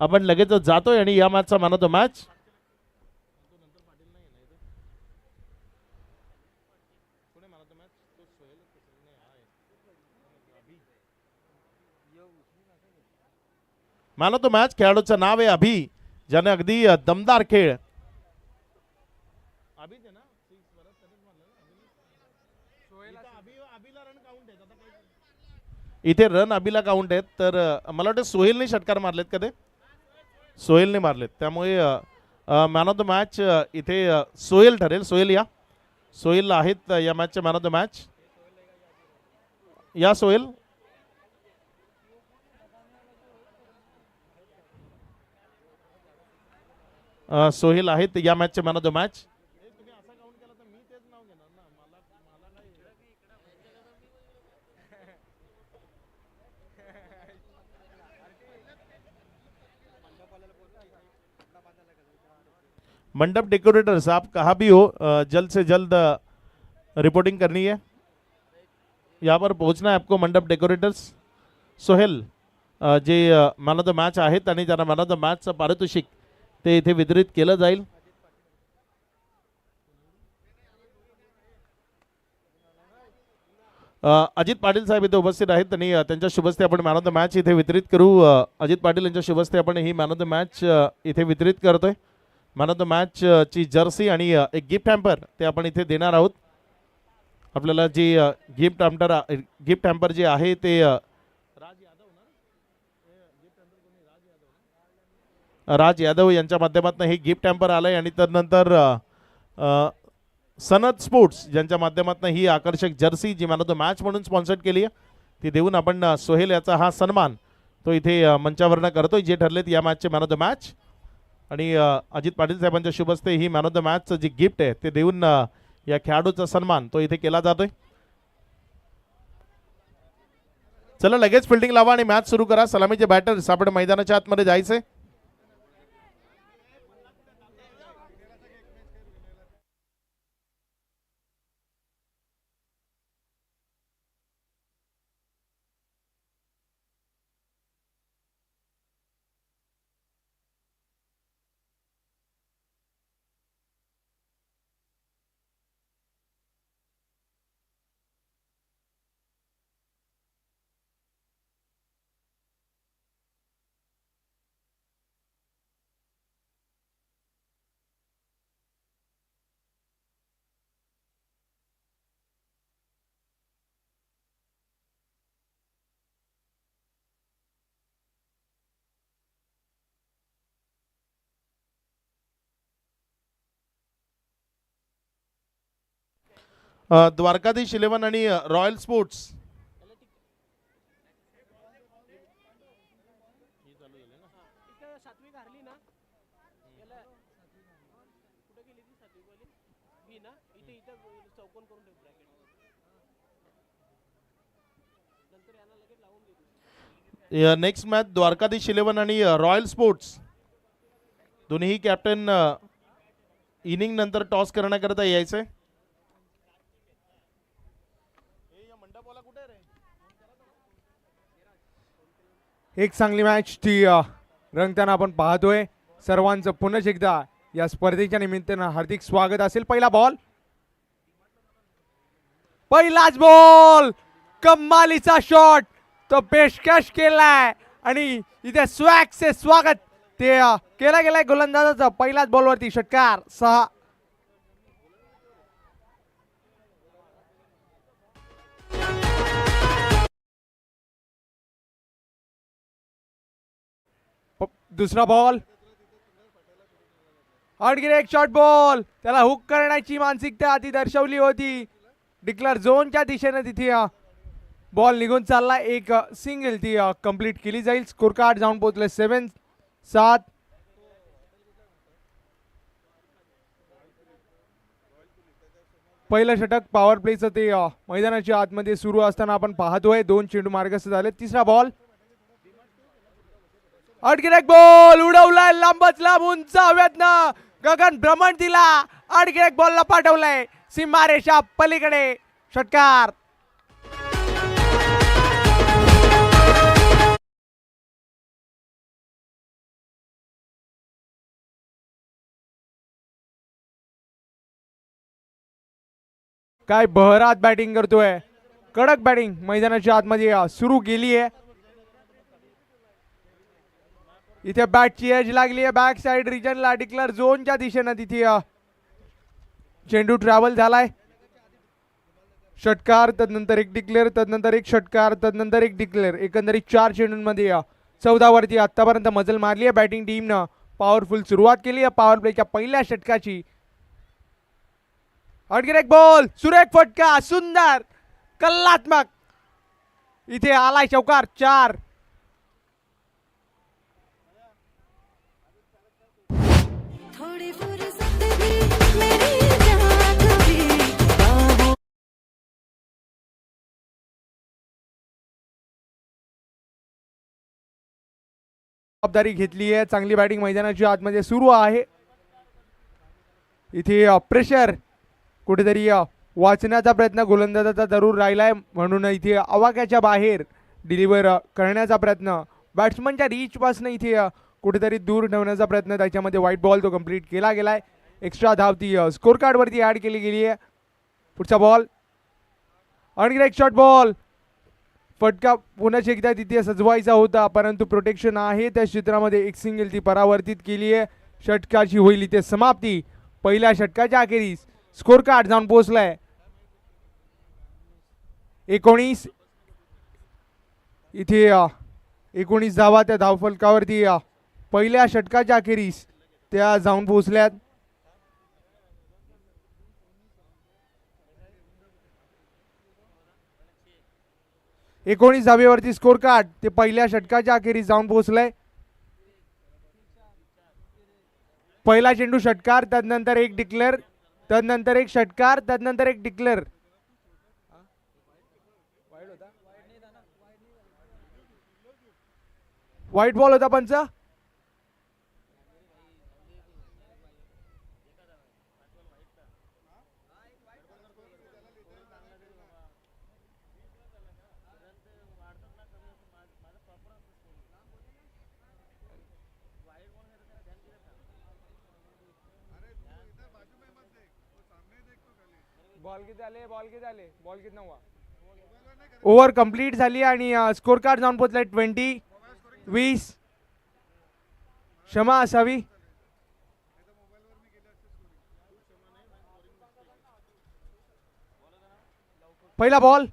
आपण लगेच जातोय आणि या मॅचचा man of the match man of the match खेळाडूचं नाव आहे अभि, ज्याने अगदी दमदार खेळ इथे रन अभिला काउंट आहेत. तर मला वाटतं सोहेलने षटकार मारलेत का ते? सोहेलने मारलेत, त्यामुळे मॅन ऑफ द मॅच इथे सोहेल ठरेल. सोहेल या, सोहेल आहेत या मॅचचे मॅन ऑफ द मॅच. या सोहेल. सोहेल आहेत या मॅचचे मॅन ऑफ द मॅच. मंडप डेकोरेटर्स आप कहाँ भी हो, जल्द से जल्द रिपोर्टिंग करनी है. यहाँ पर पोहोचना है आपको. मंडप डेकोरेटर्स. सोहेल जे मॅन ऑफ द मॅच आहेत आणि ज्यांना मॅन ऑफ द मॅचचं पारितोषिक ते इथे वितरित केलं जाईल. अजित पाटील साहेब इथे उपस्थित आहेत आणि त्यांच्या शुभस्ते आपण मॅन ऑफ द मॅच इथे वितरित करू. अजित पाटील यांच्या शुभस्ते आपण he man of the match इथे वितरित करतोय. मॅन ऑफ द मॅच ची जर्सी आणि एक गिफ्ट हॅम्पर ते आपण इथे देणार आहोत. आपल्याला जी गिफ्ट हॅम्पर जे आहे ते राज यादव यांच्या माध्यमातून हे गिफ्ट हॅम्पर आलंय आणि त्यानंतर सनद स्पोर्ट्स ज्यांच्या माध्यमातून ही आकर्षक जर्सी जी मॅन ऑफ द मॅच म्हणून स्पॉन्सर केली आहे ती देऊन आपण सोहेल याचा हा सन्मान तो इथे मंचावरनं करतोय, जे ठरलेत या मॅचचे मॅन ऑफ द मॅच. आणि अजित पाटील साहेबांच्या शुभ हस्ते ही मॅन ऑफ द मॅचचं जे गिफ्ट आहे ते देऊन या खेळाडूचा सन्मान तो इथे केला जातोय. चला लगेच फिल्डिंग लावा आणि मॅच सुरू करा. सलामीचे बॅटर्स आपण मैदानाच्या आतमध्ये जायचंय. द्वारकाधीश 11 आणि royal sports next match Dwarkadhish 11 आणि रॉयल स्पोर्ट्स दोन्ही कॅप्टन इनिंग नंतर टॉस करण्याकरता यायचंय. एक चांगली मॅच ती रंगताना आपण पाहतोय. सर्वांचं पुन्हा एकदा या स्पर्धेच्या निमित्तानं हार्दिक स्वागत असेल. पहिला बॉल, पहिलाच बॉल, कमालीचा शॉट तो पेशकश केलाय आणि इथे स्वॅगचे स्वागत ते केला गेलाय गोलंदाजाचा. पहिल्याच बॉलवरती षटकार. 6. दुसरा बॉल, आणखी एक शॉर्ट बॉल. त्याला हुक करण्याची मानसिकता ती दर्शवली होती. डिक्लेअर झोनच्या दिशेने तिथे बॉल निघून चालला. एक सिंगल ती कंप्लीट केली जाईल. स्कोर कार्ड जाऊन पोहोचले 7. पहिलं षटक पॉवर प्लेचं ते मैदानाच्या आतमध्ये सुरू असताना आपण पाहतोय. 2 चेंडू मार्गस्थ झाले. तिसरा बॉल, आणखी एक बॉल उडवलाय लांबच लांब उंच हवेतनं गगन भ्रमण दिला. आणखी एक बॉलला पाठवलाय सीमारेषा पलीकडे. षटकार. काय बहरात बॅटिंग करतोय. कडक बॅटिंग मैदानाच्या आतमध्ये सुरू केली आहे. इथे बॅटची एज लागली आहे बॅक साइड रिजनला. डिक्लेअर झोनच्या दिशेनं तिथे चेंडू ट्रॅव्हल झालाय. षटकार, तदनंतर एक डिक्लेअर, तदनंतर एक षटकार, तदनंतर एक डिक्लेअर. एकंदरीत 4 चेंडूंमध्ये 14 वरती आतापर्यंत मजल मारली आहे बॅटिंग टीमनं. पॉवरफुल सुरुवात केली आहे पॉवर प्लेच्या पहिल्या षटकाची. आणखी एक बॉल, सुरेख फटका, सुंदर कल्लात्मक. इथे आलाय चौकार. 4. थोड़ी फुर्सत भी मेरी जान भी बाहों जबाबदारी घेतली आहे. चांगली बॅटिंग मैदानाच्या आतमध्ये सुरू आहे. इथे प्रेशर कुठेतरी वाचण्याचा प्रयत्न गोलंदाजाचा जरूर राहिलाय, म्हणून इथे आवाक्याच्या बाहेर डिलिव्हर करण्याचा प्रयत्न, बॅट्समनच्या रीच पासून इथे कुठेतरी दूर ठेवण्याचा प्रयत्न, त्याच्यामध्ये व्हाईट बॉल तो कंप्लीट केला गेलाय. एक्स्ट्रा धाव ती स्कोर कार्ड वरती ऍड केली गेली आहे. पुढचा बॉल, आणखी एक शॉर्ट बॉल. फटका पुन्हा एकदा तिथे सजवायचा होता, परंतु प्रोटेक्शन आहे त्या क्षेत्रामध्ये. एक सिंगल ती परावर्तित केली आहे. षटकाची होईल इथे समाप्ती. पहिल्या षटकाच्या अखेरीस स्कोर कार्ड जाऊन पोहोचलाय 19. इथे 19 धावा त्या धावफलकावरती पहिल्या षटकाच्या अखेरीस त्या जाऊन पोहोचल्यात. एकोणीस धावेवरती स्कोर कार्ड ते पहिल्या षटकाच्या अखेरीस जाऊन पोहोचलंय. पहिला चेंडू षटकार, तदनंतर एक डिक्लेअर, तदनंतर एक षटकार, तदनंतर एक डिक्लेअर. व्हाईट बॉल होता पंच. बॉल किती नव्हा. ओव्हर कंप्लीट झाली आणि स्कोर कार्ड जाऊन पोहोचलाय 20. क्षमा असावी. पहिला बॉल,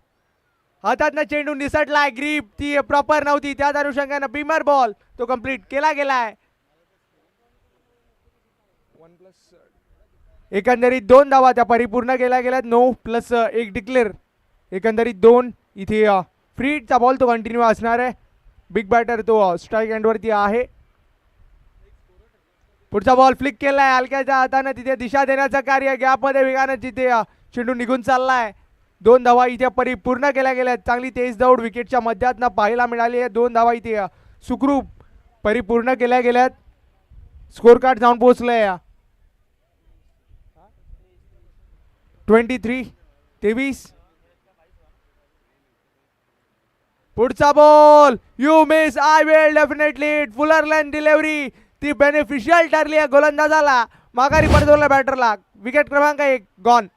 हातातनं चेंडू निसटलाय. ग्रीप ती प्रॉपर नव्हती, त्याच अनुषंगाने बिमर बॉल तो कंप्लीट केला गेलाय. एकंदरीत 2 धावा त्या परिपूर्ण केल्या गेल्यात. 9+1 डिक्लेअर. एकंदरीत 2. इथे फ्री हिटचा बॉल तो कंटिन्यू असणार आहे. बिग बॅटर तो स्ट्राईक एंडवरती आहे. पुढचा बॉल फ्लिक केलाय हलक्याच्या हाताने, तिथे दिशा देण्याचं कार्य. गॅपमध्ये वेगाने तिथे चेंडू निघून चाललाय. 2 धावा इथे परिपूर्ण केल्या गेल्यात. चांगली तेज दौड विकेटच्या मध्यातनं पाहायला मिळाली आहे. 2 धावा इथे सुखरूप परिपूर्ण केल्या गेल्यात. स्कोर कार्ड जाऊन पोहोचलंय 23. पुढचा ball, you miss, I will definitely. Fuller line delivery ती बेनिफिशियल ठरली आहे गोलंदाजाला. माघारी परतवला बॅटरला. विकेट क्रमांक 1 गॉन.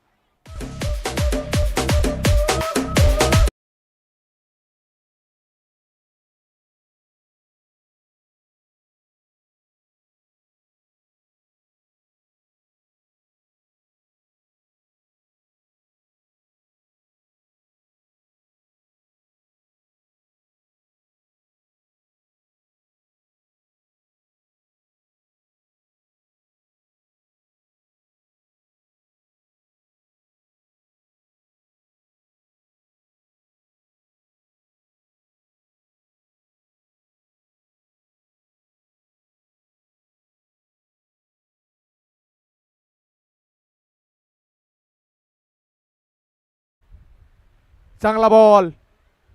चांगला बॉल,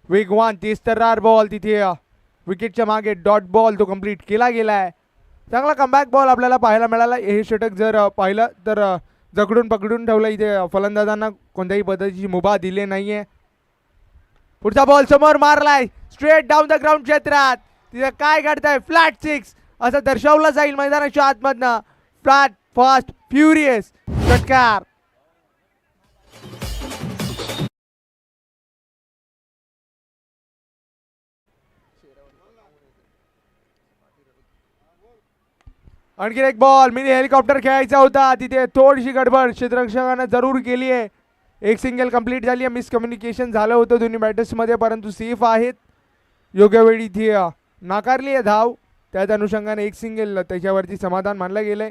वेगवान तेजतर्रार बॉल. तिथे विकेटच्या मागे डॉट बॉल तो कंप्लीट केला गेलाय. चांगला कमबॅक बॉल आपल्याला पाहायला मिळाला. हे षटक जर पाहिलं तर जकडून पकडून ठेवलं. इथे फलंदाजांना कोणत्याही पद्धतीची मुभा दिली नाहीये. पुढचा बॉल समोर मारलाय स्ट्रेट डाऊन द ग्राउंड क्षेत्रात. तिथे काय घडतंय, फ्लॅट 6 असं दर्शवलं जाईल मैदानाच्या आतमधनं. फ्लॅट, फास्ट, फ्युरियस षटकार. आणखीन एक बॉल मिनी हेलिकॉप्टर खेळायचा होता, तिथे थोडीशी गडबड क्षेत्ररक्षकानं जरूर केली आहे. एक सिंगल कंप्लीट झाली आहे. मिसकम्युनिकेशन झालं होतं दोन्ही बॅटर्समध्ये, परंतु सेफ आहेत. योग्य वेळी ती नाकारली आहे धाव, त्याच अनुषंगाने एक सिंगल त्याच्यावरती समाधान मानलं गेलंय.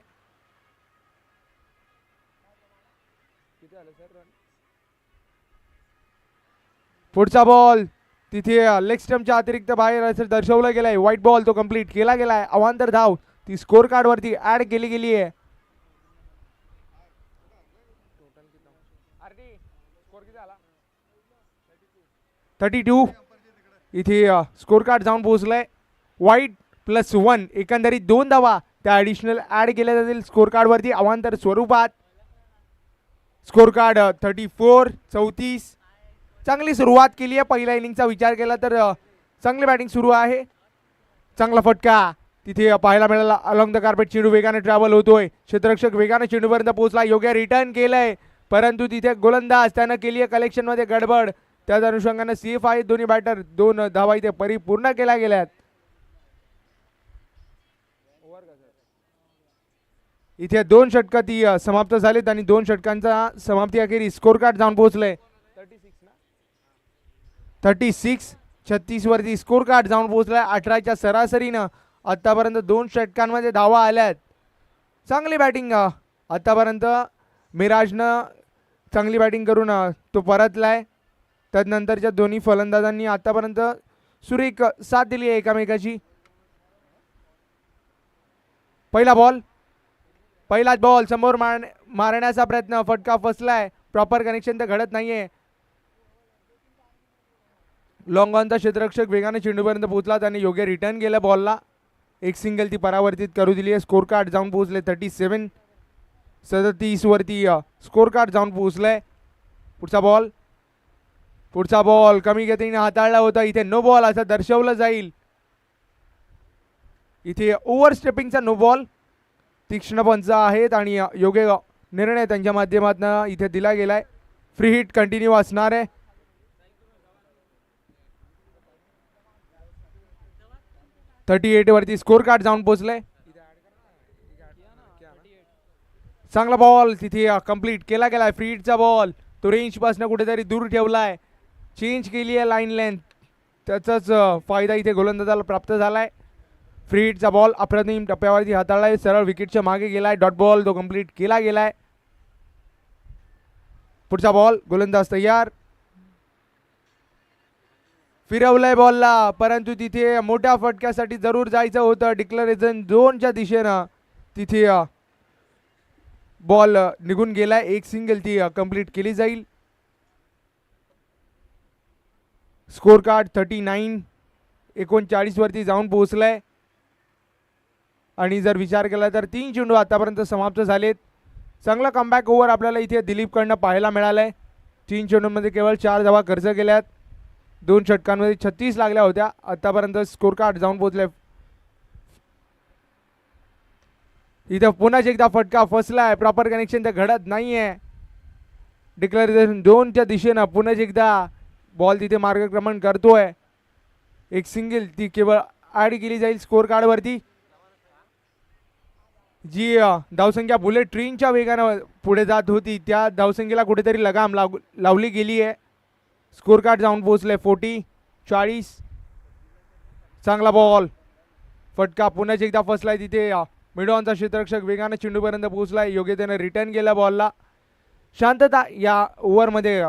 पुढचा बॉल तिथे लेग स्टंपच्या अतिरिक्त बाहेर असं दर्शवलं गेलंय. व्हाईट बॉल तो कंप्लीट केला गेलाय. अवांतर धाव ती स्कोर कार्ड वरती ऍड केली गेली आहे. 32 इथे स्कोर कार्ड जाऊन पोहोचलाय. व्हाईट +1 एकंदरीत 2 धावा त्या ॲडिशनल ॲड केल्या जातील स्कोर कार्डवरती अवांतर स्वरूपात. स्कोर कार्ड 34 चांगली सुरुवात केली आहे. पहिल्या इनिंगचा विचार केला तर चांगली बॅटिंग सुरू आहे. चांगला फटका तिथे पाहायला मिळाला. अलॉंग द कार्पेट चेंडू वेगाने ट्रॅव्हल होतोय. क्षेत्ररक्षक वेगाने चेंडूपर्यंत पोहोचला. योग्य रिटर्न केलंय, परंतु तिथे गोलंदाज त्यानं केली आहे कलेक्शनमध्ये गडबड. त्याच अनुषंगाने सेफ आहेत दोन्ही बॅटर. 2 धावा इथे परिपूर्ण केल्या गेल्यात. इथे 2 षटकं ती समाप्त झालीत आणि 2 षटकांचा समाप्ती अखेरी स्कोर कार्ड जाऊन पोहोचले. 36 वरती स्कोर कार्ड जाऊन पोहोचलाय. 18च्या सरासरीनं आतापर्यंत 2 षटकांमध्ये धावा आल्यात. चांगली बॅटिंग आतापर्यंत मिराजनं चांगली बॅटिंग करून तो परतलाय. त्यानंतरच्या दोन्ही फलंदाजांनी आतापर्यंत सुरेख साथ दिली आहे एकामेकाची. पहिलाच बॉल समोर मारण्याचा प्रयत्न, फटका फसलाय. प्रॉपर कनेक्शन तर घडत नाहीये. लॉंग ऑनचा क्षेत्ररक्षक वेगाने चेंडूपर्यंत पोहोचला, त्याने योग्य रिटर्न केलं बॉलला. एक सिंगल ती परावर्तित करू दिली आहे. स्कोर कार्ड जाऊन पोहोचले 37 वरती स्कोर कार्ड जाऊन पोहोचलंय. पुढचा बॉल कमी गतीने हाताळला होता. इथे नो बॉल असं दर्शवलं जाईल. इथे ओव्हर स्टेपिंगचा नो बॉल. तीक्ष्ण पंच आहेत आणि योग्य निर्णय त्यांच्या माध्यमातून इथे दिला गेलाय. फ्री हिट कंटिन्यू असणार आहे. 38 वरती स्कोर कार्ड जाऊन पोहोचले. चांगला बॉल तिथे कंप्लीट केला गेलाय. फ्री हिटचा बॉल तो रेंज पासून कुठेतरी दूर ठेवलाय. चेंज केली आहे लाईन लेंथ, त्याचाच फायदा इथे गोलंदाजाला प्राप्त झालाय. फ्री हिटचा बॉल अप्रतिम टप्प्यावरती हाताळलाय. सरळ विकेटच्या मागे गेलाय. डॉट बॉल तो कंप्लीट केला गेलाय. पुढचा बॉल गोलंदाज तयार. फिरवलंय बॉलला, परंतु तिथे मोठ्या फटक्यासाठी जरूर जायचं होतं. डिक्लेरेशन झोनच्या दिशेनं तिथे बॉल निघून गेलाय. एक सिंगल ती कंप्लीट केली जाईल. स्कोर कार्ड 39 वरती जाऊन पोहोचलाय. आणि जर विचार केला तर 3 चेंडू आतापर्यंत समाप्त झालेत. चांगला कमबॅक ओव्हर आपल्याला इथे दिलीपकडनं पाहायला मिळालंय. 3 चेंडूंमध्ये केवळ 4 धावा खर्च केल्यात. 2 षटकांमध्ये 36 लागल्या होत्या. आतापर्यंत स्कोर कार्ड जाऊन पोहोचले. इथं पुन्हा एकदा फटका फसलाय. प्रॉपर कनेक्शन तर घडत नाहीये. डिक्लेरेशन झोनच्या दिशेनं पुन्हा एकदा बॉल तिथे मार्गक्रमण करतोय. एक सिंगल ती केवळ ॲड केली जाईल स्कोर कार्डवरती. जी धावसंख्या बुलेट ट्रेनच्या वेगानं पुढे जात होती, त्या धावसंख्येला कुठेतरी लगाम लावली गेली आहे. स्कोर कार्ड जाऊन पोहोचले 40. चांगला बॉल, फटका पुन्हा एकदा फसलाय. तिथे मिडॉनचा क्षेत्ररक्षक वेगाने चेंडूपर्यंत पोहोचलाय. योग्यतेने रिटर्न केला बॉलला. शांतता या ओव्हरमध्ये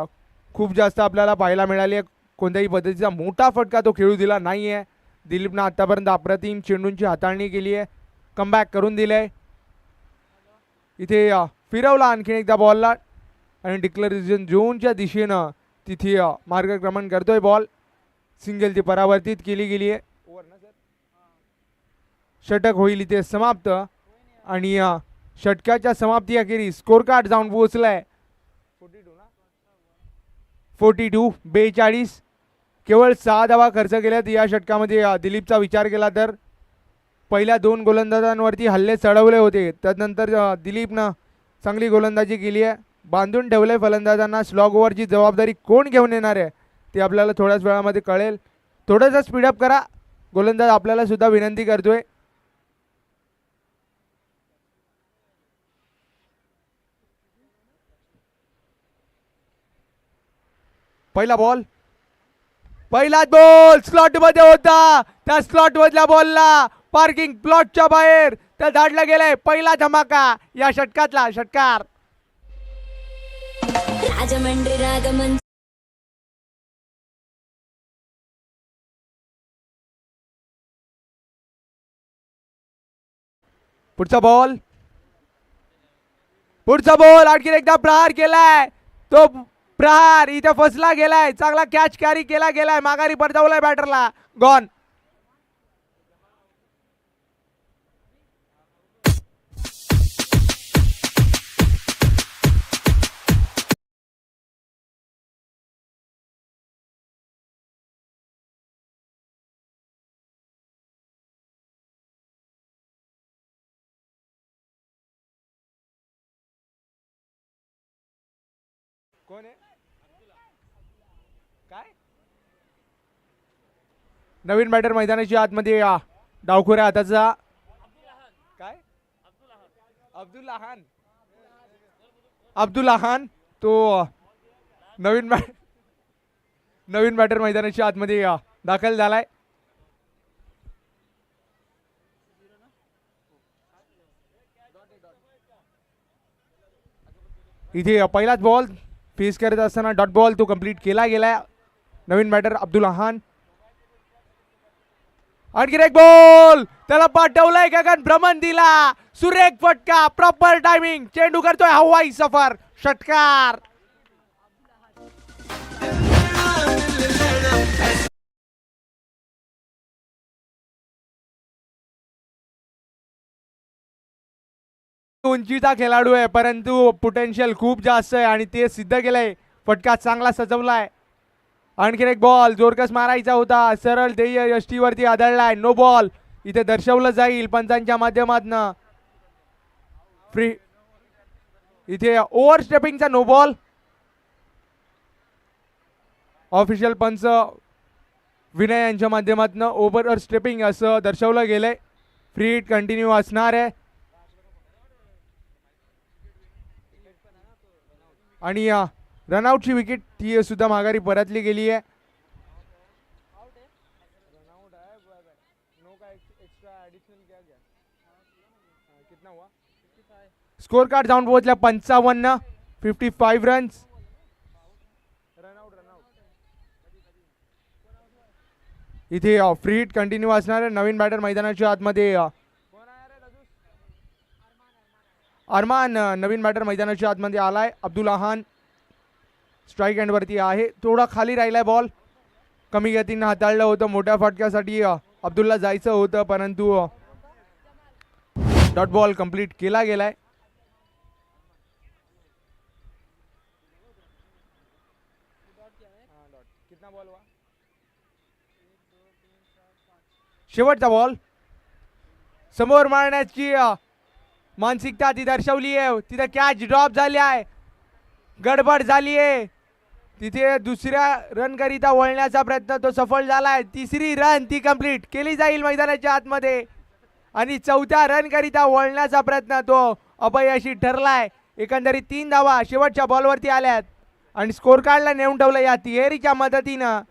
खूप जास्त आपल्याला पाहायला मिळाली आहे. कोणत्याही पद्धतीचा मोठा फटका तो खेळू दिला नाही आहे. दिलीपनं आतापर्यंत अप्रतिम चेंडूंची हाताळणी केली आहे. कमबॅक करून दिलंय. इथे फिरवला आणखीन एकदा बॉलला आणि डिक्लेरेशन झोनच्या दिशेनं तिथे मार्गक्रमण करतोय बॉल. सिंगल ती परावर्तित केली गेली आहे. षटक होईल इथे समाप्त आणि षटकाच्या समाप्ती अखेरी स्कोर कार्ड जाऊन पोहोचलाय 42. केवळ 6 धावा खर्च केल्यात या षटकामध्ये. दिलीपचा विचार केला तर पहिल्या 2 गोलंदाजांवरती हल्ले चढवले होते. त्यानंतर दिलीपनं चांगली गोलंदाजी केली आहे. बांधून ठेवले फलंदाजांना. स्लॉग ओव्हरची जबाबदारी कोण घेऊन येणार आहे ते आपल्याला थोड्याच वेळामध्ये कळेल. थोडंसं स्पीडअप करा. गोलंदाज आपल्याला सुद्धा विनंती करतोय. पहिला बॉल, पहिलाच बॉल स्लॉट मध्ये होता. त्या स्लॉट मधल्या बॉलला पार्किंग प्लॉटच्या बाहेर त्या धाडला गेलाय. पहिला धमाका या षटकातला. षटकार राजमंड्री रागमंच पुढचा बॉल, पुढचा बॉल आणखी एकदा प्रहार केलाय. तो प्रहार इथे फसला गेलाय. चांगला कॅच कॅरी केला गेलाय. माघारी परतवलाय बॅटरला. गॉन. कोण आहे काय नवीन बॅटर मैदानाची आतमध्ये डावखोऱ्या हाताचा काय अब्दुल्ला खान तो नवीन बॅटर मैदानाच्या आतमध्ये दाखल झालाय. इथे पहिलाच बॉल फेस करत असताना डॉट बॉल तो कंप्लीट केला गेलाय. नवीन बॅटर अब्दुल्ला खान. आणखी एक बॉल त्याला पाठवलाय गगन भ्रमण दिला. सुरेख फटका. Proper timing. चेंडू करतोय हवाई सफर. षटकार. उंचीचा खेळाडू आहे परंतु पोटेन्शियल खूप जास्त आहे आणि ते सिद्ध केलंय. फटका चांगला सजवलाय. आणखी एक बॉल जोरकस मारायचा होता. सरळ ध्येय यष्टीवरती आदळलाय. नो बॉल इथे दर्शवलं जाईल पंचांच्या माध्यमातून. फ्री इथे ओव्हर स्टेपिंगचा नो बॉल. ऑफिशियल पंच विनय यांच्या माध्यमातून ओव्हर स्टेपिंग असं दर्शवलं गेलंय. फ्री हिट कंटिन्यू असणार आहे. आणि रनआउटची विकेट ती सुद्धा माघारी परतली गेली आहे. स्कोर कार्ड जाऊन पोहोचल्या 55. 55 रन्स. इथे फ्री हिट कंटिन्यू असणार आहे. नवीन बॅटर मैदानाच्या आतमध्ये अरमान नवीन बॅटर मैदानाच्या आतमध्ये आलाय. अब्दुल्ला खान स्ट्राईक एंड वरती आहे. थोडा खाली राहिलाय बॉल. कमी गतीनं हाताळलं होतं. मोठ्या फटक्यासाठी अब्दुल्ला जायचं होतं परंतु डॉट बॉल कंप्लीट केला गेलाय. शेवटचा बॉल. समोर मारण्याची मानसिकता ती दर्शवली आहे. तिथे कॅच ड्रॉप झाली आहे. गडबड झाली आहे. तिथे दुसऱ्या रन करिता वळण्याचा प्रयत्न तो सफल झालाय. तिसरी रन ती कंप्लीट केली जाईल मैदानाच्या आतमध्ये आणि चौथ्या रन करिता वळण्याचा प्रयत्न तो अपयशी ठरलाय. एकंदरीत 3 धावा शेवटच्या बॉलवरती आल्यात आणि स्कोर कार्डला नेऊन ठेवलं या तिहेरीच्या मदतीनं.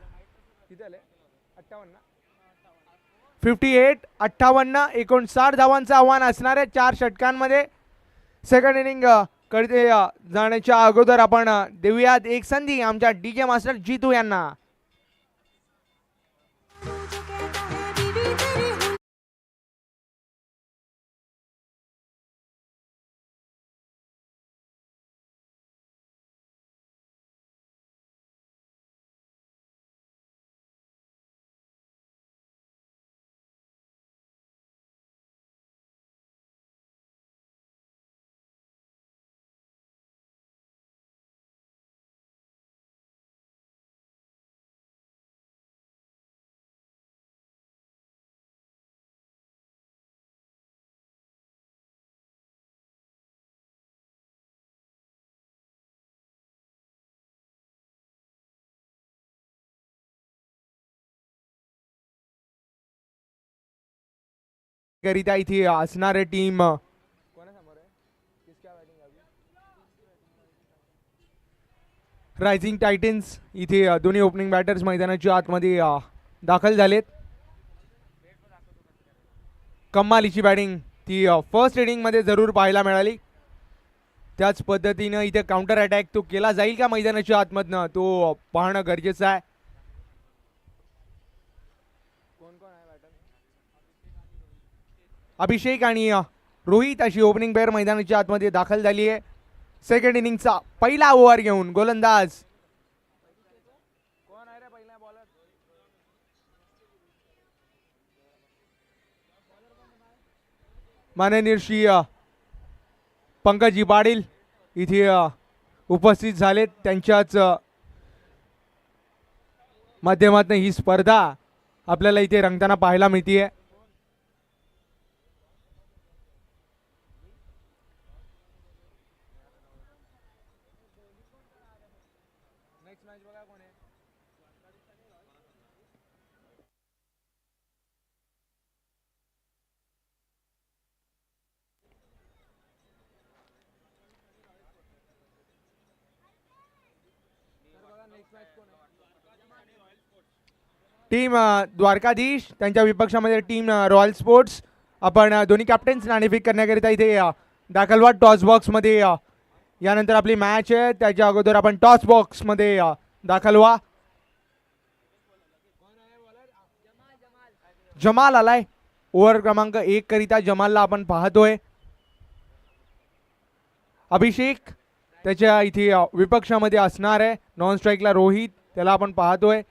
58 58 59 धावांचं आव्हान असणार आहे 4 षटकांमध्ये. सेकंड इनिंग कडे जाण्याच्या अगोदर आपण देऊयात एक संधी आमच्या डीजे मास्टर जीतू यांना. करिता इथे असणारे टीम रायझिंग टायटन्स इथे दोन्ही ओपनिंग बॅटर्स मैदानाच्या आतमध्ये दाखल झालेत. कमालीची बॅटिंग ती फर्स्ट इनिंगमध्ये जरूर पाहायला मिळाली. त्याच पद्धतीनं इथे काउंटर अटॅक तो केला जाईल का मैदानाच्या आतमधनं तो पाहणं गरजेचं आहे. अभिषेक आणि रोहित अशी ओपनिंग पेअर मैदानाच्या आतमध्ये दाखल झाली आहे. सेकंड इनिंगचा पहिला ओव्हर घेऊन गोलंदाज माननीय श्री पंकजी पाटील इथे उपस्थित झालेत. त्यांच्याच माध्यमातून ही स्पर्धा आपल्याला इथे रंगताना पाहायला मिळते. टीम द्वारकाधीश त्यांच्या विपक्षामध्ये टीम रॉयल स्पोर्ट्स. आपण दोन्ही कॅप्टन्स नाणेफेक करण्याकरिता इथे दाखल व्हा टॉस बॉक्समध्ये. यानंतर आपली मॅच आहे त्याच्या अगोदर आपण टॉस बॉक्समध्ये दाखल व्हा. जमाल आलाय ओव्हर क्रमांक 1 करिता. जमालला आपण पाहतोय. अभिषेक त्याच्या इथे विपक्षामध्ये असणार आहे. नॉन स्ट्राईकला रोहित त्याला आपण पाहतोय.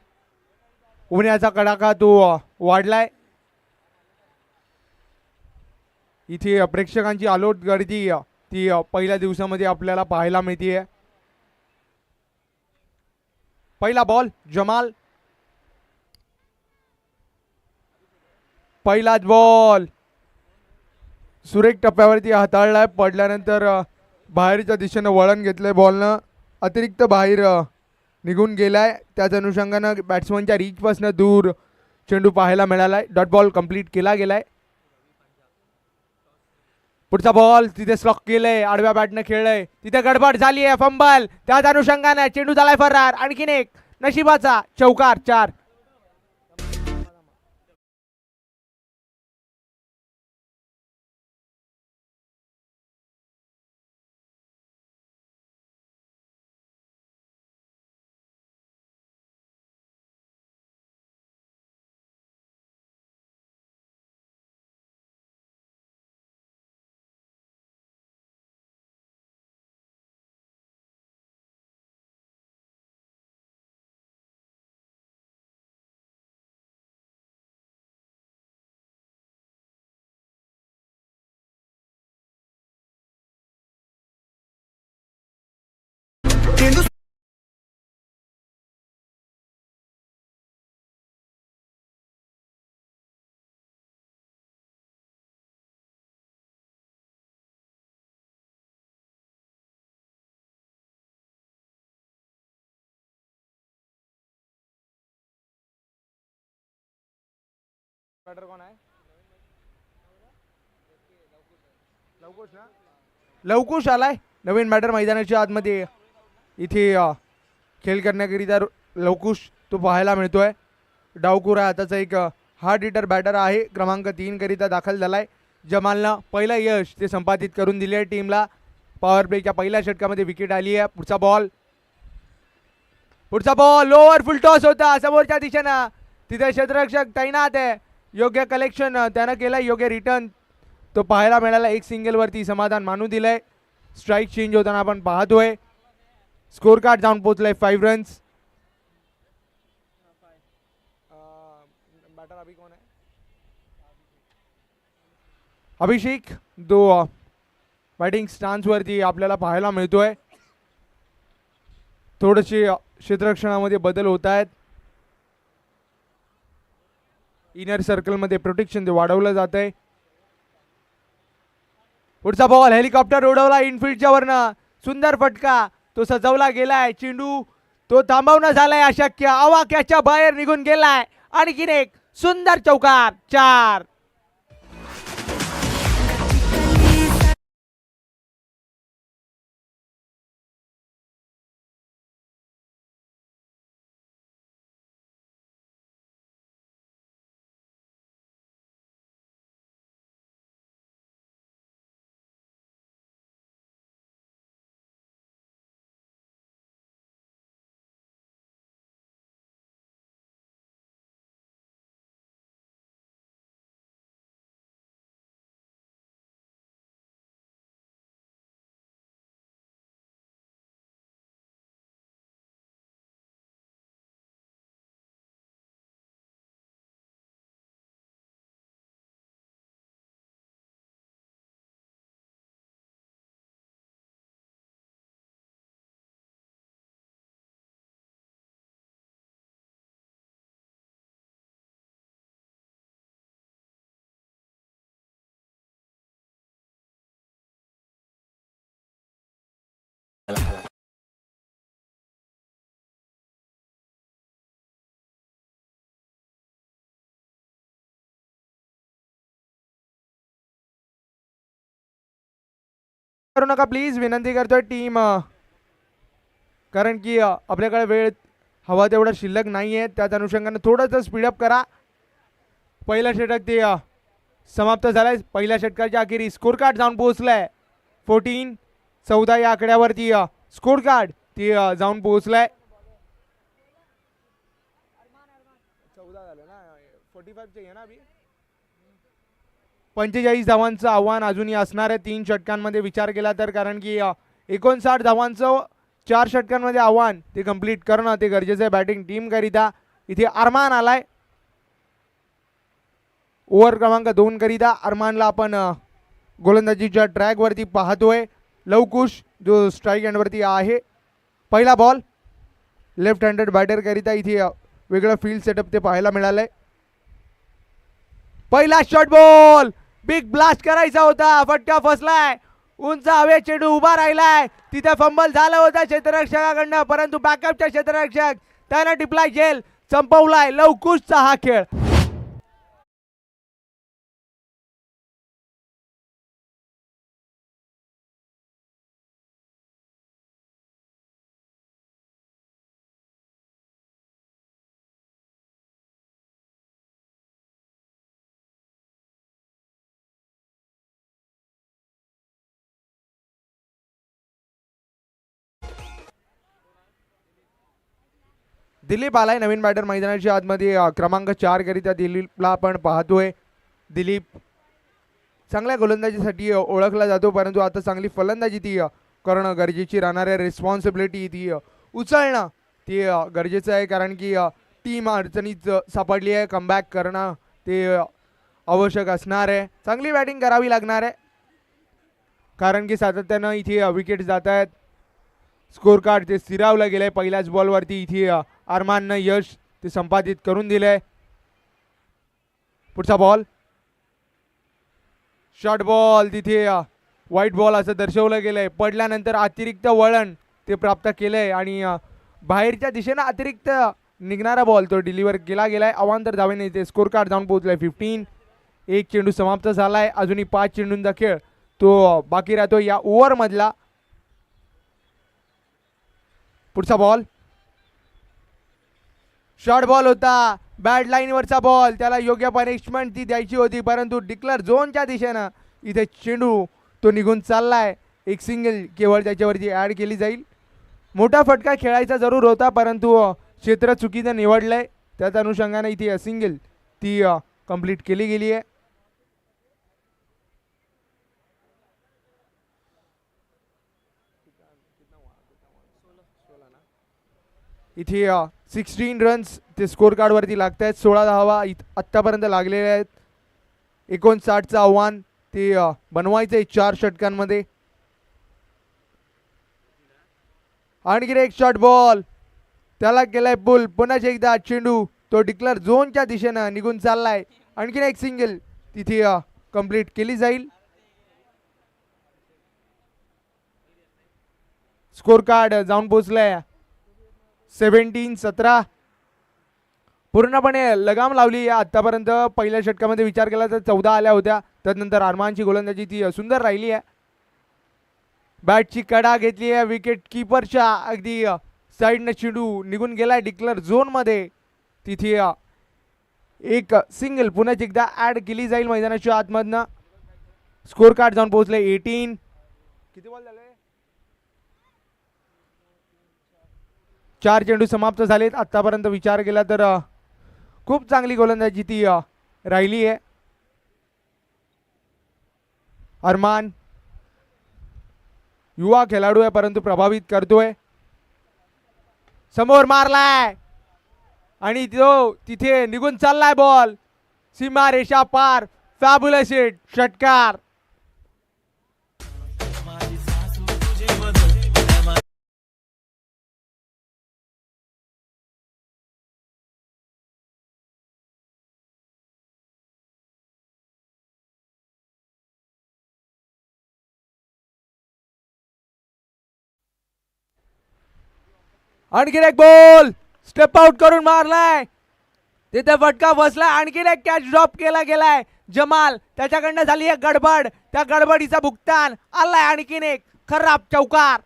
उन्हाचा कडाका तो वाढलाय. इथे प्रेक्षकांची आलोट गर्दी ती पहिल्या दिवसामध्ये आपल्याला पाहायला मिळते. पहिला बॉल जमाल. पहिलाच बॉल सुरेख टप्प्यावरती हाताळलाय. पडल्यानंतर बाहेरच्या दिशेनं वळण घेतलंय बॉलनं. अतिरिक्त बाहेर निघून गेलाय. त्याच अनुषंगानं बॅट्समनच्या रीचपासून दूर चेंडू पाहायला मिळालाय. डॉट बॉल कंप्लीट केला गेलाय. पुढचा बॉल तिथे स्लॉक केलंय. आडव्या बॅटनं खेळलंय. तिथे गडबड झाली आहे. फंबल. त्याच अनुषंगानं चेंडू झालाय फरार. आणखीन एक नशिबाचा चौकार. 4. बॅटर कोण आहे? लवकुश ना? लवकुश आलाय नवीन बॅटर मैदानाच्या आतमध्ये. इथे खेळ करण्याकरिता लवकुश तो पाहायला मिळतोय. डावकुरा हाताचा एक हार्ड हिटर बॅटर आहे. क्रमांक 3 करिता दाखल झालाय. जमालनं पहिलं यश ते संपादित करून दिले आहे टीमला. पॉवर प्लेच्या पहिल्या षटकामध्ये विकेट आली आहे. पुढचा बॉल लोअर फुल टॉस होता समोरच्या दिशेनं. तिथे क्षेत्ररक्षक तैनात आहे. योग्य कलेक्शन त्यानं केलं. योग्य रिटर्न तो पाहायला मिळाला. एक सिंगलवरती समाधान मानू दिलंय. स्ट्राईक चेंज होताना आपण पाहतोय. स्कोर कार्ड जाऊन पोहोचलाय 5 रन्स. बॅटर अभी कोण आहे? अभिषेक जो बॅटिंग स्टान्सवरती आपल्याला पाहायला मिळतोय. थोडेसे क्षेत्ररक्षणामध्ये बदल होत आहेत. इनर सर्कलमध्ये प्रोटेक्शन ते वाढवलं जात आहे. पुढचा बॉल हेलिकॉप्टर उडवला इनफिल्डच्या वरनं. सुंदर फटका तो सजवला गेलाय. चेंडू तो थांबवणं झालाय अशक्य. आवाक्याच्या बाहेर निघून गेलाय. आणखीन एक सुंदर चौकार. 4. करू नका प्लीज, विनंती करतोय टीम, कारण की आपल्याकडे वेळ हवा तेवढा शिल्लक नाही आहे. त्याच अनुषंगाने थोडंसं स्पीडअप करा. पहिला षटक ते समाप्त झालाय. पहिल्या षटकाच्या अखेरी स्कोर कार्ड जाऊन पोहोचलाय 14 या आकड्यावरती स्कोर कार्ड ती जाऊन पोहोचलाय. 45 धावांचं आव्हान अजूनही असणार आहे 3 षटकांमध्ये विचार केला तर, कारण की 59 धावांचं 4 षटकांमध्ये आव्हान ते कंप्लीट करणं ते गरजेचं आहे बॅटिंग टीम करिता. इथे अरमान आलाय ओव्हर क्रमांक 2 करिता. अरमानला आपण गोलंदाजीच्या ट्रॅक वरती पाहतोय. लवकुश जो स्ट्राईक एंडवरती आहे. पहिला बॉल लेफ्ट हँडेड बॅटर करिता इथे वेगळं फील्ड सेटअप ते पाहायला मिळालंय. पहिला शॉट बॉल बिग ब्लास्ट करायचा होता, फटका फसलाय. उंच हवे चेंडू उभा राहिलाय, तिथे फंबल झालं होतं क्षेत्ररक्षकाकडनं, परंतु बॅकअपच्या क्षेत्ररक्षक त्यानं टिपलाय झेल, संपवलाय लवकुशचा हा खेळ. दिलीप आलाय नवीन बॅटर मैदानाच्या आतमध्ये क्रमांक 4 करिता दिलीपला आपण पाहतोय. दिलीप चांगल्या गोलंदाजीसाठी ओळखला जातो, परंतु आता चांगली फलंदाजी ती करणं गरजेची राहणार आहे. रिस्पॉन्सिबिलिटी ती उचलणं ती गरजेचं आहे, कारण की टीम अडचणीत सापडली आहे. कमबॅक करणं ते आवश्यक असणार आहे. चांगली बॅटिंग करावी लागणार आहे, कारण की सातत्यानं इथे विकेट जात आहेत. स्कोर कार्ड ते स्थिरावलं गेलंय पहिल्याच बॉलवरती. इथे अरमाननं यश ते संपादित करून दिलंय. पुढचा बॉल शॉर्ट बॉल, तिथे व्हाईट बॉल असं दर्शवलं गेलंय. पडल्यानंतर अतिरिक्त वळण ते प्राप्त केलंय आणि बाहेरच्या दिशेनं अतिरिक्त निघणारा बॉल तो डिलिव्हर केला गेलाय. अवांतर धावेने ते स्कोर कार्ड जाऊन पोहोचलाय 15. एक चेंडू समाप्त झालाय, अजूनही 5 चेंडूंचा खेळ तो बाकी राहतो या ओव्हर मधला. पुढचा बॉल शॉर्ट बॉल होता, बॅड लाईनवरचा बॉल, त्याला योग्य पनिशमेंट ती द्यायची होती, परंतु डिक्लेअर झोनच्या दिशेनं इथे चेंडू तो निघून चाललाय. एक सिंगल केवळ त्याच्यावरती ॲड केली जाईल. मोठा फटका खेळायचा जरूर होता, परंतु क्षेत्र चुकीचं निवडलंय, त्याच अनुषंगाने इथे सिंगल ती कंप्लीट केली गेली आहे. इथे 16 रन्स ते स्कोर कार्ड वरती लागत आहेत. 16 धावा आत्तापर्यंत लागलेल्या आहेत. 59चं आव्हान ते बनवायचंय 4 षटकांमध्ये. आणखी एक शॉट बॉल, त्याला केलाय पुल. पुन्हा एकदा चेंडू तो डिक्लेअर झोनच्या दिशेनं निघून चाललाय. आणखीन एक सिंगल तिथे कंप्लीट केली जाईल. स्कोर कार्ड जाऊन पोहोचलाय 17-17. पूर्णपणे लगाम लावली आतापर्यंत. पहिल्या षटकामध्ये विचार केला तर 14 आल्या होत्या. त्यानंतर अरमानची गोलंदाजी ती सुंदर राहिली आहे. बॅटची कडा घेतली आहे, विकेट किपरच्या अगदी साईडनं चेंडू निघून गेलाय डिक्लेअर झोन मध्ये. तिथे एक सिंगल पुन्हा एकदा ऍड केली जाईल मैदानाच्या आतमधनं. स्कोर कार्ड जाऊन पोहोचले 18. किती बॉल झाले? 4 चेंडू समाप्त झालेत. आतापर्यंत विचार केला तर खूप चांगली गोलंदाजी ती राहिली आहे. अरमान युवा खेळाडू आहे, परंतु प्रभावित करतोय. समोर मारलाय आणि तो तिथे निघून चाललाय बॉल. सीमा रेषा पार. फॅब्युलस हिट, षटकार. आणखीन एक बॉल स्टेप आउट करून मारलाय. तिथे फटका बसला. आणखीन एक कॅच ड्रॉप केला गेलाय. जमाल त्याच्याकडनं झाली एक गडबड. त्या गडबडीचा भुगतान आलाय. आणखीन एक खराब चौकार.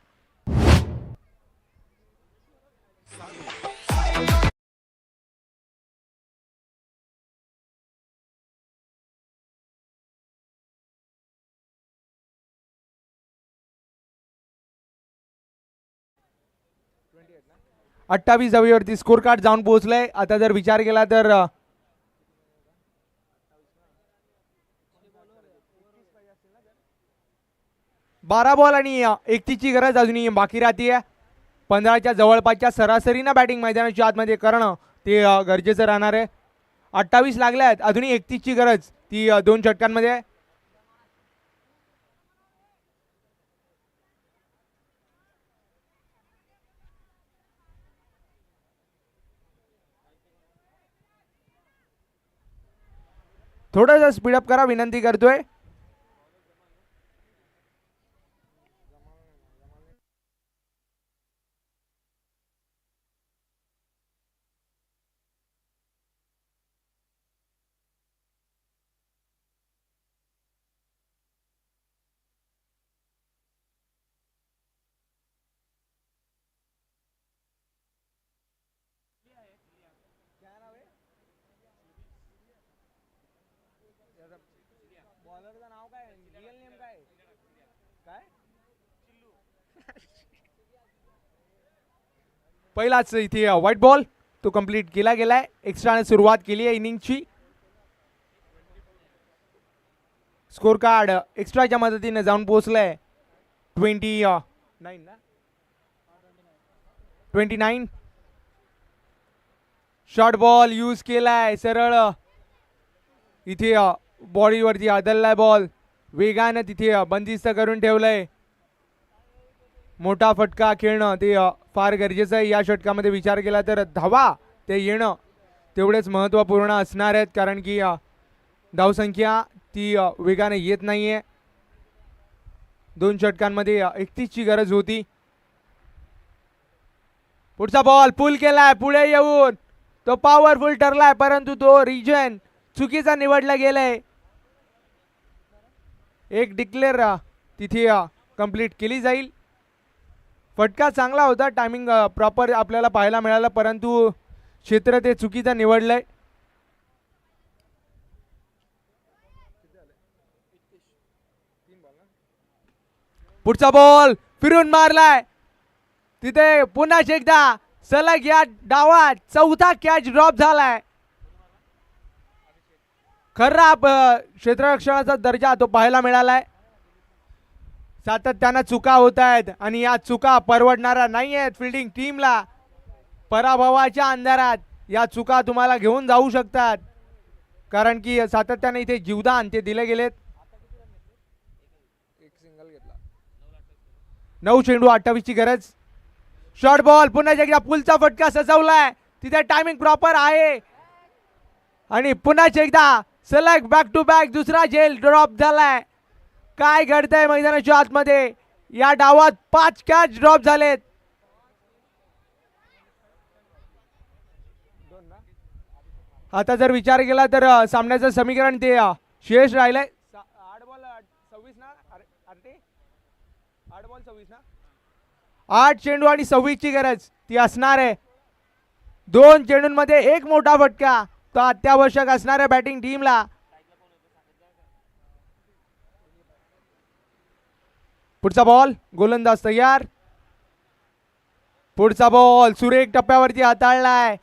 अठ्ठावीस धावेवरती स्कोर कार्ड जाऊन पोहोचलंय. आता जर विचार केला तर 12 बॉल आणि 31ची गरज अजूनही बाकी राहतीये. 15च्या जवळपासच्या सरासरीनं बॅटिंग मैदानाच्या आतमध्ये करणं ते गरजेचं राहणार आहे. 28 लागल्यात. अजूनही 31ची गरज. ती 2 षटकांमध्ये. थोडंसं स्पीडअप करा विनंती करतोय. बॉलरचं नाव काय? रिअल नेम काय? काय? पहिलाच इथे व्हाईट बॉल तो कंप्लीट केला गेलाय. एक्स्ट्राने सुरुवात केली आहे इनिंगची. स्कोर कार्ड एक्स्ट्राच्या मदतीने जाऊन पोहोचलंय 29. शॉर्ट बॉल यूज केलाय. सरळ इथे बॉडीवरती आदललाय बॉल. वेगानं तिथे बंदिस्त करून ठेवलंय. मोठा फटका खेळणं ते फार गरजेचं आहे. या षटकामध्ये विचार केला तर धावा ते येणं तेवढेच महत्त्वपूर्ण असणार आहेत. कारण की धावसंख्या ती वेगाने येत नाहीये. 2 षटकांमध्ये 31ची गरज होती. पुढचा बॉल पुल केलाय. पुढे येऊन तो पॉवरफुल ठरलाय. परंतु तो रिजन चुकीचा निवडला गेलाय. एक डिक्लेअर तिथे कंप्लीट केली जाईल. फटका चांगला होता. टायमिंग प्रॉपर आपल्याला पाहायला मिळालं. परंतु क्षेत्र ते चुकीचं निवडलंय. पुढचा बॉल फिरून मारलाय. तिथे पुन्हा एकदा सलग या डावात 4था कॅच ड्रॉप झालाय. खराब क्षेत्ररक्षणाचा दर्जा तो पाहायला मिळालाय. सातत्यानं चुका होत आहेत आणि या चुका परवडणाऱ्या नाही आहेत फिल्डिंग टीमला. पराभवाच्या अंधारात या चुका तुम्हाला घेऊन जाऊ शकतात. कारण की सातत्याने इथे जीवदान ते दिले गेलेत. 9 चेंडू 28ची गरज. शॉर्ट बॉल पुन्हा एकदा पुलचा फटका सजवलाय. तिथे टायमिंग प्रॉपर आहे. आणि पुन्हा एकदा सलग बॅक टू बॅक दुसरा झेल ड्रॉप झालाय. काय घडतंय मैदानाच्या आतमध्ये? या डावात 5 कॅच ड्रॉप झालेत. आता जर विचार केला तर सामन्याचं समीकरण ते शेष राहिलंय. 8 बॉल 26 ना. 8 बॉल 26 ना. 8 चेंडू आणि 26ची गरज ती असणार आहे. 2 चेंडूंमध्ये एक मोठा फटका तो अत्यावश्यक असणार आहे बॅटिंग टीमला. पुढचा बॉल गोलंदाज तयार. पुढचा बॉल सुरेख टप्प्यावरती हाताळलाय.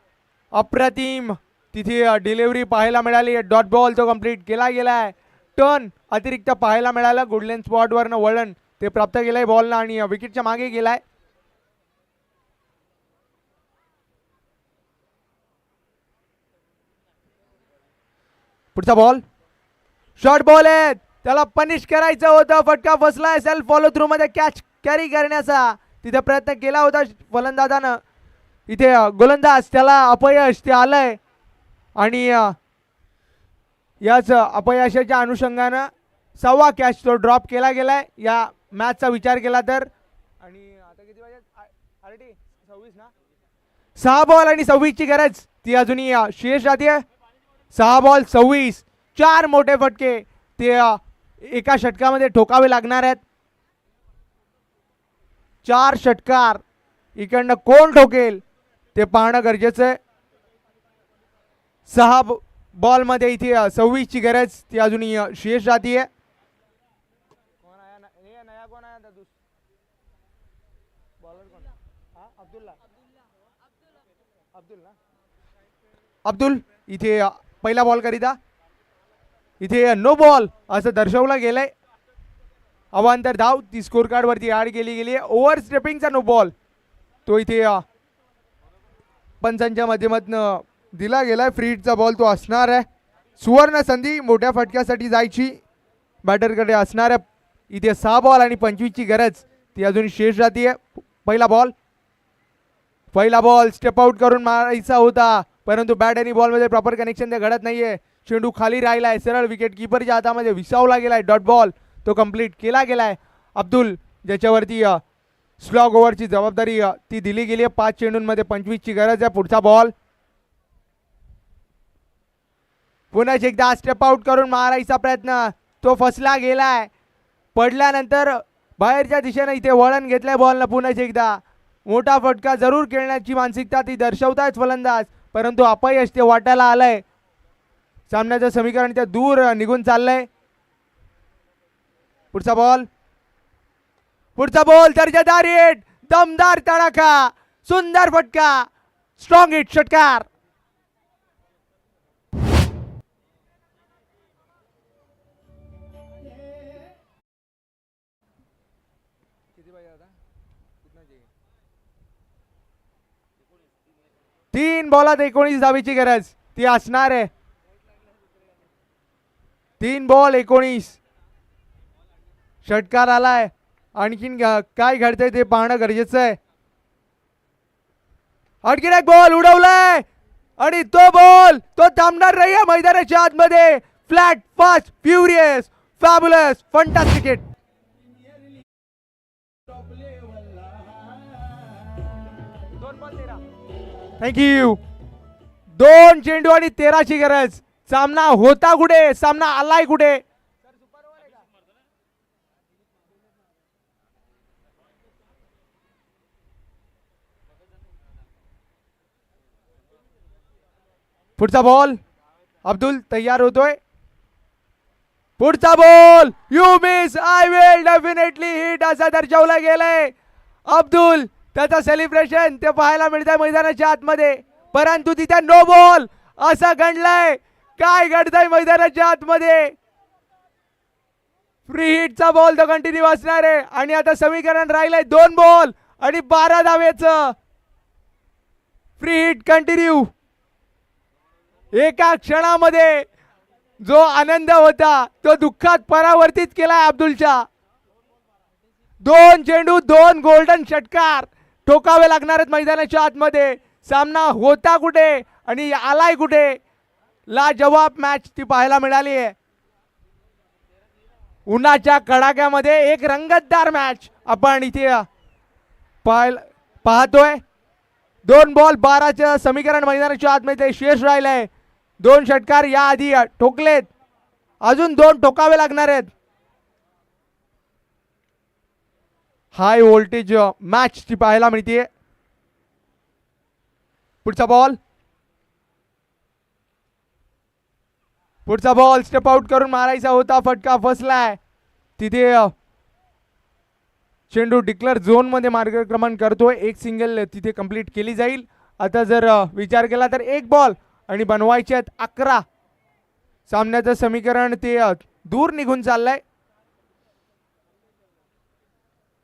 अप्रतिम तिथे डिलिव्हरी पाहायला मिळाली. डॉट बॉल तो कंप्लीट केला गेलाय. टर्न अतिरिक्त पाहायला मिळाला. गुडलेन स्पॉटवरनं वळण ते प्राप्त केलंय बॉलनं आणि विकेटच्या मागे गेलाय. पुढचा बॉल शॉर्ट बॉल आहे. त्याला पनिश करायचं होतं. फटका बसलाय. सेल्फ फॉलो थ्रू मध्ये कॅच कॅरी करण्याचा तिथे प्रयत्न केला होता फलंदाजानं. इथे गोलंदाज त्याला अपयश ते आलंय. आणि याच अपयशाच्या अनुषंगानं 6वा कॅच तो ड्रॉप केला गेलाय या मॅचचा विचार केला तर. आणि आता किती वाजले? 26 ना. 6 बॉल आणि 26ची गरज ती अजूनही शेष जाते. 6 बॉल 26. 4 मोठे फटके ते एका षटकामध्ये ठोकावे लागणार आहेत. 4 षटकार इकडनं कोण ठोकेल ते पाहणं गरजेचं आहे. 6 बॉल मध्ये इथे 26 ची गरज ती अजूनही शेष जाती आहे. अब्दुल इथे पहिला बॉल करिता इथे नो बॉल असं दर्शवलं गेलंय. अवांतर धाव ती स्कोर कार्ड वरती ऍड केली गेली आहे. ओव्हर स्टेपिंगचा नो बॉल तो इथे पंचांच्या माध्यमातून दिला गेलाय. फ्री हिटचा बॉल तो असणार आहे. सुवर्ण संधी मोठ्या फटक्यासाठी जायची बॅटरकडे असणार आहे. इथे 6 बॉल आणि 25 ची गरज ती अजून शेष जातीये. पहिला बॉल स्टेप आउट करून मारायचा होता परंतु बॅट आणि बॉल मध्ये प्रॉपर कनेक्शन ते घडत नाहीये. चेंडू खाली राहिलाय. सरळ विकेट किपरच्या हातामध्ये विसावला गेलाय. डॉट बॉल तो कंप्लीट केला गेलाय. अब्दुल ज्याच्यावरती स्लॉग ओव्हरची जबाबदारी ती दिली गेली आहे. 5 चेंडूंमध्ये 25 ची गरज आहे. पुढचा बॉल पुन्हा एकदा स्टेप आउट करून मारायचा प्रयत्न तो फसला गेलाय. पडल्यानंतर बाहेरच्या दिशेने इथे वळण घेतलंय बॉलनं. पुन्हा एकदा मोठा फटका जरूर खेळण्याची मानसिकता ती दर्शवतायत फलंदाज परंतु अपयश ते वाटायला आलंय. सामन्याचं समीकरण ते दूर निघून चाललंय. पुढचा बॉल दर्जेदार हिट. दमदार तडाखा. सुंदर फटका. स्ट्रॉंग हिट षटकार. तीन बॉलात 19 धावेची गरज ती असणार आहे. 3 बॉल 19 षटकार आलाय. आणखीन काय घडतंय ते पाहणं गरजेचं आहे. आणखीन एक बॉल उडवलाय आणि तो बॉल तो थांबणार नाहीये मैदानाच्या आतमध्ये. Flat fast furious fabulous fantastic hit. Thank you. 2 चेंडू आणि 13 ची गरज. सामना होता कुठे सामना आलाय कुठे. पुढचा बॉल अब्दुल तयार होतोय. पुढचा ball you miss I will definitely hit असा दर्शवला गेलाय. अब्दुल त्याचा सेलिब्रेशन ते पाहायला मिळतंय मैदानाच्या आतमध्ये परंतु तिथे नो बॉल असं गणलंय. काय घडतंय मैदानाच्या आतमध्ये. फ्री हिटचा बॉल तो कंटिन्यू असणार आहे आणि आता समीकरण राहिलंय 2 बॉल आणि 12 धावेचं. Free hit continue. एका क्षणामध्ये जो आनंद होता तो दुःखात परावर्तित केलाय अब्दुलच्या. 2 चेंडू 2 गोल्डन षटकार ठोकावे लागणार आहेत मैदानाच्या आतमध्ये. सामना होता कुठे आणि आलाय कुठे. लाजवाब मॅच ती पाहायला मिळाली आहे. उन्हाच्या कडाक्यामध्ये एक रंगतदार मॅच आपण इथे पाहतोय. 2 बॉल 12चं समीकरण मैदानाच्या आतमध्ये शेष राहिलंय. 2 षटकार या आधी ठोकलेत. अजून 2 ठोकावे लागणार आहेत. हाय व्होल्टेज मॅच ती पाहायला मिळते. पुढचा बॉल स्टेप आउट करून मारायचा होता. फटका फसलाय. तिथे चेंडू डिक्लेअर झोन मध्ये मार्गक्रमण करतोय. एक सिंगल तिथे कंप्लीट केली जाईल. आता जर विचार केला तर 1 बॉल आणि बनवायचे आहेत 11. सामन्याचं समीकरण ते दूर निघून चाललंय.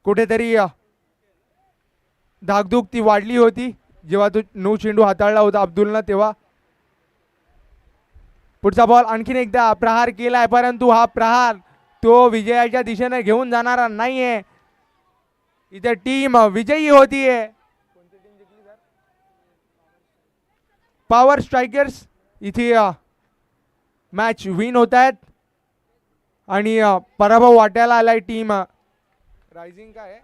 कुठेतरी धाकधूक ती वाढली होती जेव्हा तो 9 चेंडू हाताळला होता अब्दुलनं तेव्हा. पुढचा बॉल आणखीन एकदा प्रहार केलाय परंतु हा प्रहार तो विजयाच्या दिशेने घेऊन जाणारा नाहीये. इथे टीम विजयी होतीये. पॉवर स्ट्रायकर्स इथे मॅच विन होत आहेत आणि पराभव वाटायला आलाय टीम रायझिंग काय आहे.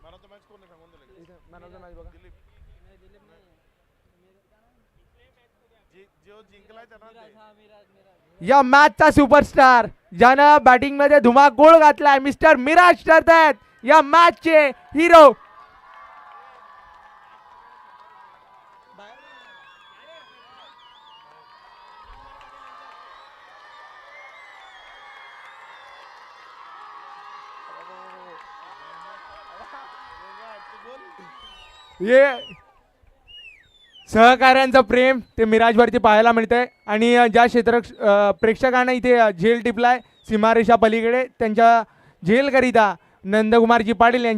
मॅन ऑफ द मॅच कोण आहे सांगून दिलं. मॅन ऑफ द मॅच बघा. या मॅचचा सुपरस्टार ज्यानं बॅटिंग मध्ये धुमाकूळ घातलाय मिस्टर मिराज ठरतायत या मॅचचे हिरो. ये सहकाऱ्यांचं प्रेम ते मिराजवरती पाहायला मिळतंय आणि ज्या क्षेत्र प्रेक्षकांना इथे झेल टिपलाय सीमारेषा पलीकडे त्यांच्या झेलकरिता नंदकुमारजी पाटील यांच्या